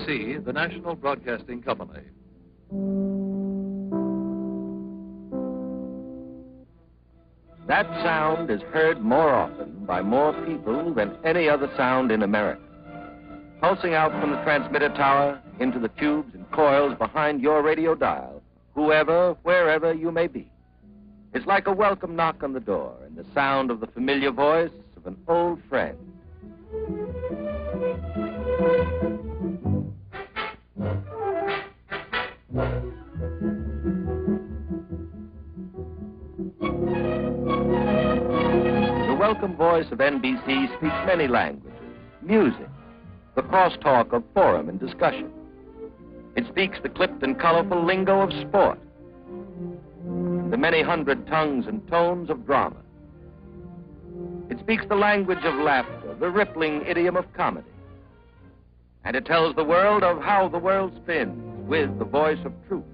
NBC, the national broadcasting company. That sound is heard more often by more people than any other sound in America. Pulsing out from the transmitter tower into the tubes and coils behind your radio dial, whoever, wherever you may be. It's like a welcome knock on the door and the sound of the familiar voice of an old friend. The welcome voice of NBC speaks many languages, music, the crosstalk of forum and discussion. It speaks the clipped and colorful lingo of sport, the many hundred tongues and tones of drama. It speaks the language of laughter, the rippling idiom of comedy. And it tells the world of how the world spins with the voice of truth.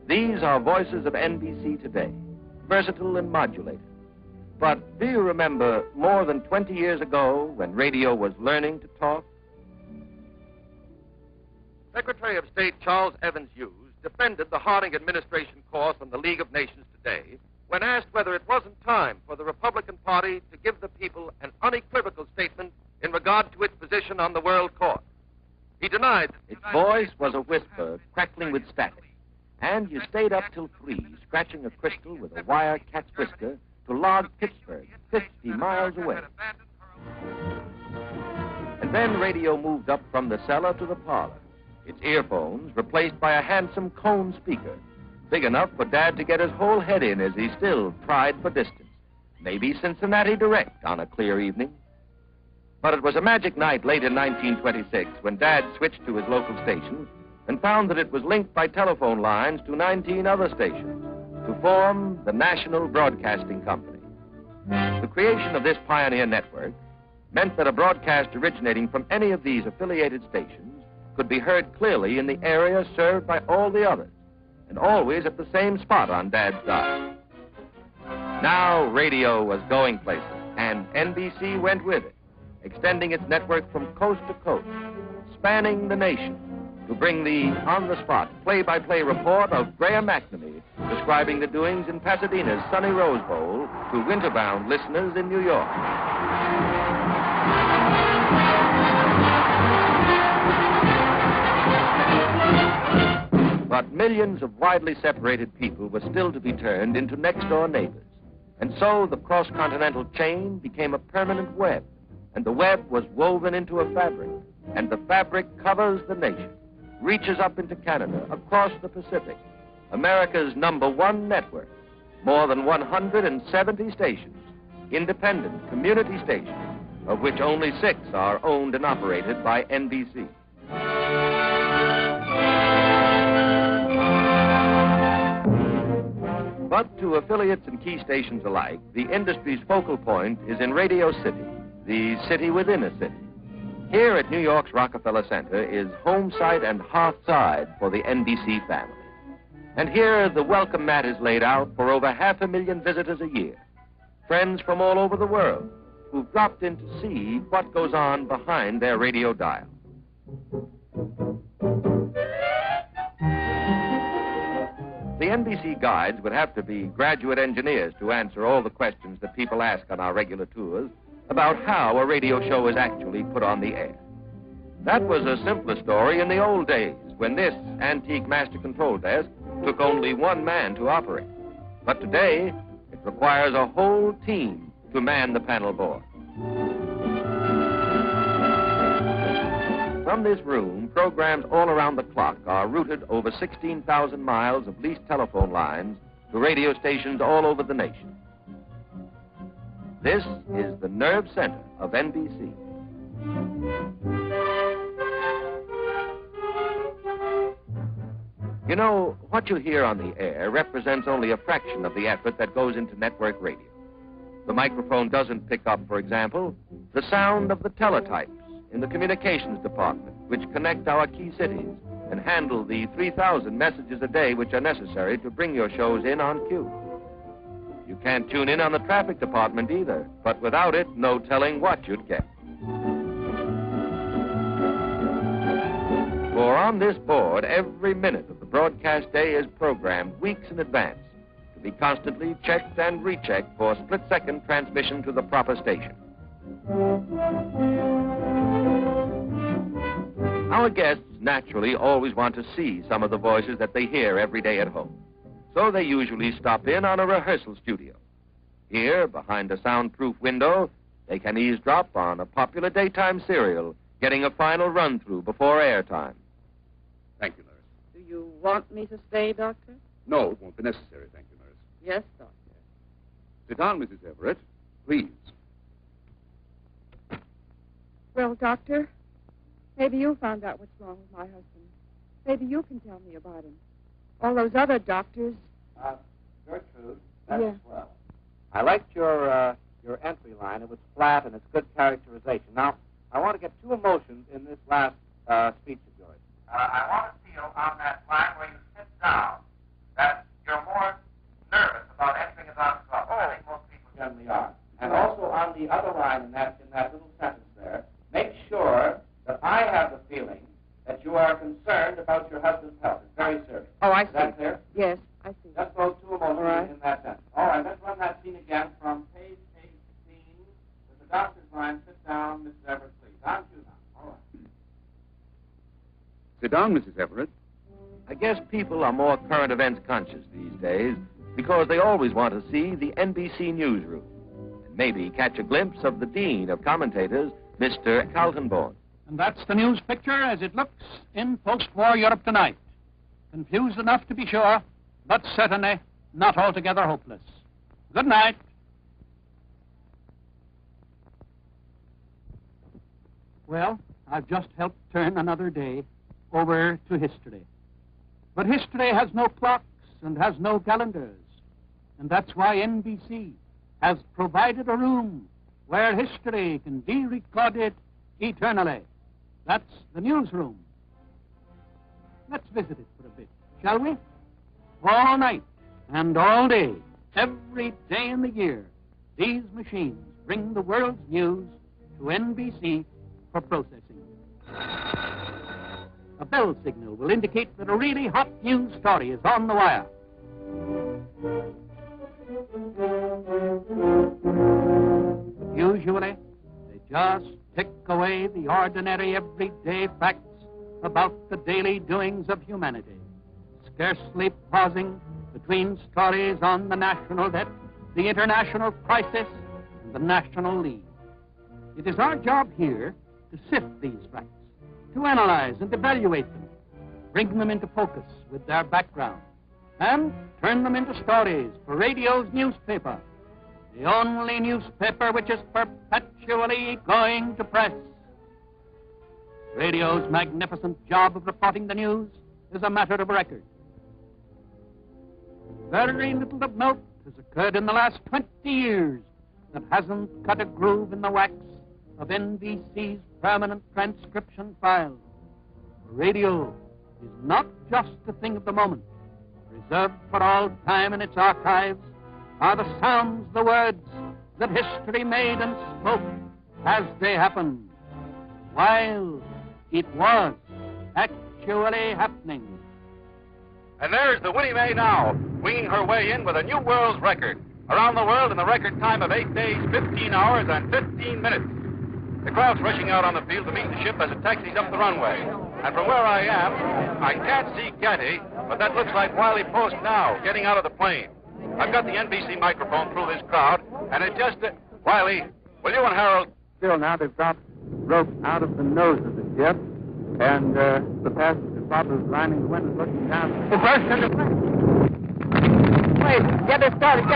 These are voices of NBC today, versatile and modulated. But do you remember more than 20 years ago when radio was learning to talk? Secretary of State Charles Evans Hughes defended the Harding administration course on the League of Nations today when asked whether it wasn't time for the Republican Party to give the people an unequivocal statement in regard to its position on the world court. He denied that its voice was a whisper crackling with static, and you stayed up till 3 scratching a crystal with a wire cat's whisker to log Pittsburgh 50 miles away. And then radio moved up from the cellar to the parlor, its earphones replaced by a handsome cone speaker, big enough for Dad to get his whole head in as he still tried for distance. Maybe Cincinnati direct on a clear evening. But it was a magic night late in 1926 when Dad switched to his local station and found that it was linked by telephone lines to 19 other stations to form the National Broadcasting Company. The creation of this pioneer network meant that a broadcast originating from any of these affiliated stations could be heard clearly in the area served by all the others, and always at the same spot on Dad's dial. Now radio was going places, and NBC went with it, extending its network from coast to coast, spanning the nation, to bring the on-the-spot, play-by-play report of Graham McNamee describing the doings in Pasadena's sunny Rose Bowl to winter-bound listeners in New York. But millions of widely separated people were still to be turned into next-door neighbors. And so the cross-continental chain became a permanent web, and the web was woven into a fabric, and the fabric covers the nation, reaches up into Canada, across the Pacific, America's #1 network, more than 170 stations, independent community stations, of which only 6 are owned and operated by NBC. But to affiliates and key stations alike, the industry's focal point is in Radio City, the city within a city. Here at New York's Rockefeller Center is home site and hearth side for the NBC family. And here the welcome mat is laid out for over 500,000 visitors a year, friends from all over the world who've dropped in to see what goes on behind their radio dial. The NBC guides would have to be graduate engineers to answer all the questions that people ask on our regular tours about how a radio show is actually put on the air. That was a simpler story in the old days when this antique master control desk took only one man to operate. But today, it requires a whole team to man the panel board. From this room, programs all around the clock are routed over 16,000 miles of leased telephone lines to radio stations all over the nation. This is the nerve center of NBC. You know, what you hear on the air represents only a fraction of the effort that goes into network radio. The microphone doesn't pick up, for example, the sound of the teletypes in the communications department, which connect our key cities and handle the 3,000 messages a day which are necessary to bring your shows in on cue. You can't tune in on the traffic department either, but without it, no telling what you'd get. For on this board, every minute of the broadcast day is programmed weeks in advance to be constantly checked and rechecked for split-second transmission to the proper station. Our guests naturally always want to see some of the voices that they hear every day at home. So they usually stop in on a rehearsal studio. Here, behind a soundproof window, they can eavesdrop on a popular daytime serial, getting a final run-through before airtime. Thank you, nurse. Do you want me to stay, Doctor? No, it won't be necessary, thank you, nurse. Yes, Doctor. Sit down, Mrs. Everett, please. Well, Doctor, maybe you found out what's wrong with my husband. Maybe you can tell me about him. All those other doctors... Gertrude, that's Yeah. swell. I liked your entry line. It was flat and it's good characterization. Now, I want to get two emotions in this last speech of yours. I want to feel on that line where you sit down that you're more nervous about entering a dance club. I think most people generally are. And also on the other line in that little sentence there, make sure that I have the feeling that you are concerned about your husband's health. It's very serious. Oh, I Is see. that clear? Yes, I see. Just those two emotions All right. in that sentence. All right, let's run that scene again from page 16 with the doctor's line. Sit down, Mrs. Everett, please. On cue now. All right. Sit down, Mrs. Everett. I guess people are more current events conscious these days because they always want to see the NBC newsroom and maybe catch a glimpse of the dean of commentators, Mr. Kaltenborn. And that's the news picture as it looks in post-war Europe tonight. Confused enough to be sure, but certainly not altogether hopeless. Good night. Well, I've just helped turn another day over to history. But history has no clocks and has no calendars. And that's why NBC has provided a room where history can be recorded eternally. That's the newsroom. Let's visit it for a bit, shall we? All night and all day, every day in the year, these machines bring the world's news to NBC for processing. A bell signal will indicate that a really hot news story is on the wire. Usually, they just tick away the ordinary, everyday facts about the daily doings of humanity, scarcely pausing between stories on the national debt, the international crisis, and the national lead. It is our job here to sift these facts, to analyze and evaluate them, bring them into focus with their background, and turn them into stories for radio's newspaper, the only newspaper which is perpetually going to press. Radio's magnificent job of reporting the news is a matter of record. Very little of note has occurred in the last 20 years that hasn't cut a groove in the wax of NBC's permanent transcription file. Radio is not just a thing of the moment. Reserved for all time in its archives are the sounds, the words that history made and spoke as they happened, while it was actually happening. And there's the Winnie Mae now, winging her way in with a new world's record. Around the world in the record time of 8 days, 15 hours, and 15 minutes. The crowd's rushing out on the field to meet the ship as it taxis up the runway. And from where I am, I can't see Getty, but that looks like Wiley Post now, getting out of the plane. I've got the NBC microphone through this crowd, and it just... Wiley, will you and Harold... Still now they've got rope out of the nose of the ship, and the passenger proppers lining the windows looking down. The burst into plane. Wait, get this started,